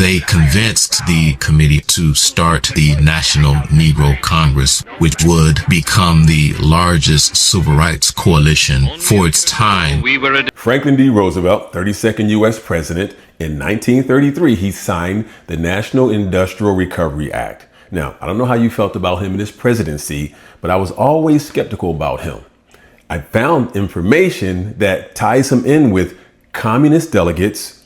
They convinced the committee to start the National Negro Congress, which would become the largest civil rights coalition for its time. Franklin D. Roosevelt, 32nd U.S. President, in 1933, he signed the National Industrial Recovery Act. Now, I don't know how you felt about him in his presidency, but I was always skeptical about him. I found information that ties him in with communist delegates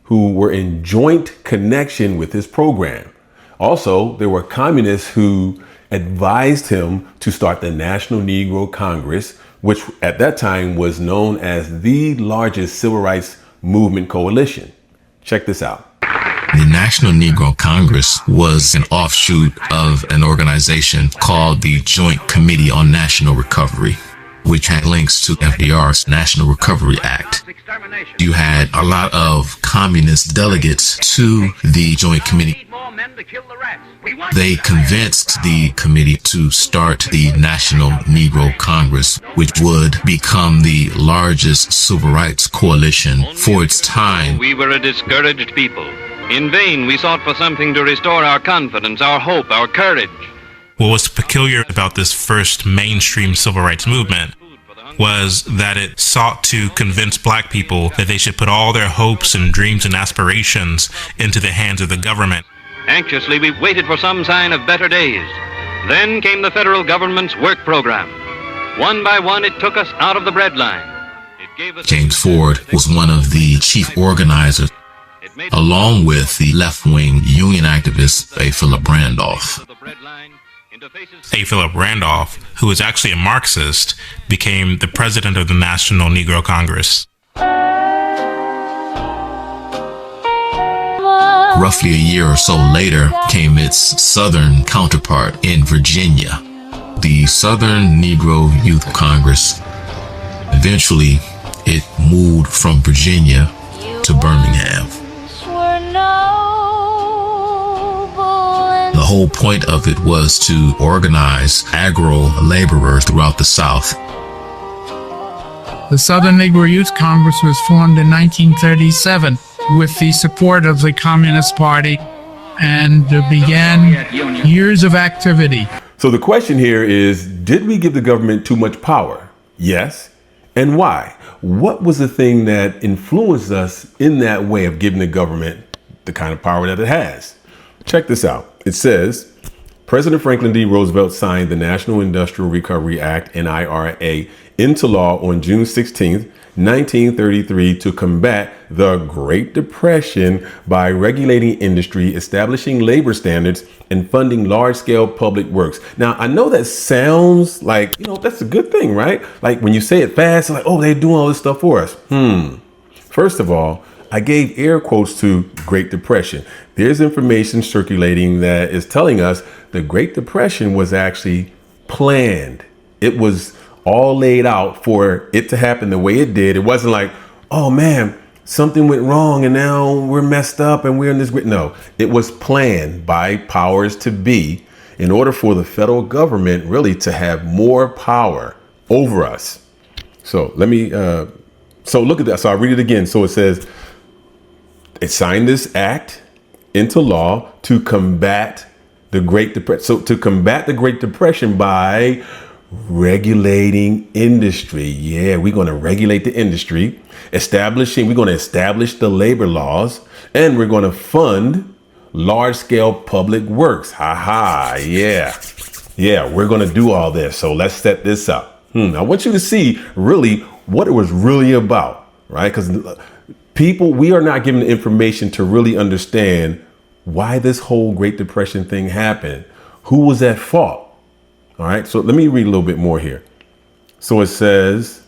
who were in joint connection with his program. Also, there were communists who advised him to start the National Negro Congress, which at that time was known as the largest civil rights movement coalition. Check this out. The National Negro Congress was an offshoot of an organization called the Joint Committee on National Recovery, which had links to FDR's National Recovery Act. You had a lot of communist delegates to the Joint Committee. They convinced the committee to start the National Negro Congress, which would become the largest civil rights coalition for its time. We were a discouraged people. In vain, we sought for something to restore our confidence, our hope, our courage. What was peculiar about this first mainstream civil rights movement was that it sought to convince black people that they should put all their hopes and dreams and aspirations into the hands of the government. Anxiously, we waited for some sign of better days. Then came the federal government's work program. One by one, it took us out of the breadline. James Ford was one of the chief organizers, along with the left-wing union activist A. Philip Randolph. A. Philip Randolph, who was actually a Marxist, became the president of the National Negro Congress. Roughly a year or so later came its southern counterpart in Virginia, the Southern Negro Youth Congress. Eventually, it moved from Virginia to Birmingham. The whole point of it was to organize agro laborers throughout the South. The Southern Negro Youth Congress was formed in 1937 with the support of the Communist Party and began years of activity. So the question here is, did we give the government too much power? Yes. And why? What was the thing that influenced us in that way of giving the government the kind of power that it has? Check this out. It says, President Franklin D. Roosevelt signed the National Industrial Recovery Act, NIRA, into law on June 16th, 1933 to combat the Great Depression by regulating industry, establishing labor standards, and funding large-scale public works. Now, I know that sounds like, that's a good thing, right? Like when you say it fast, it's like, oh, they're doing all this stuff for us. First of all, I gave air quotes to Great Depression. There's information circulating that is telling us the Great Depression was actually planned. It was all laid out for it to happen the way it did. It wasn't like, oh man, something went wrong and now we're messed up and we're in this. No, it was planned by powers to be in order for the federal government really to have more power over us. So let me, so look at that. So I'll read it again. So it says, it signed this act into law to combat the Great Depression. So to combat the Great Depression by regulating industry. Yeah, we're going to regulate the industry, we're going to establish the labor laws, and we're going to fund large scale public works. Yeah, we're going to do all this. So let's set this up. I want you to see really what it was really about, right? Because people, we are not given the information to really understand why this whole Great Depression thing happened. Who was at fault? All right, so let me read a little bit more here. So it says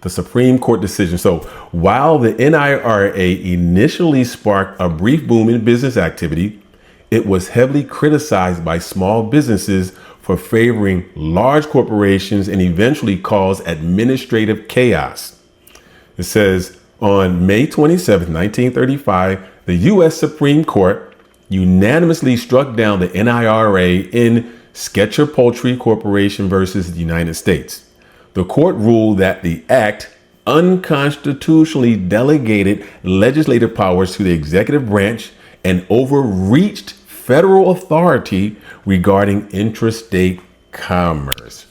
the Supreme Court decision. So while the NIRA initially sparked a brief boom in business activity, it was heavily criticized by small businesses for favoring large corporations and eventually caused administrative chaos. It says on May 27, 1935, the U.S. Supreme Court unanimously struck down the NIRA in Sketcher Poultry Corporation versus the United States. The court ruled that the act unconstitutionally delegated legislative powers to the executive branch and overreached federal authority regarding interstate commerce.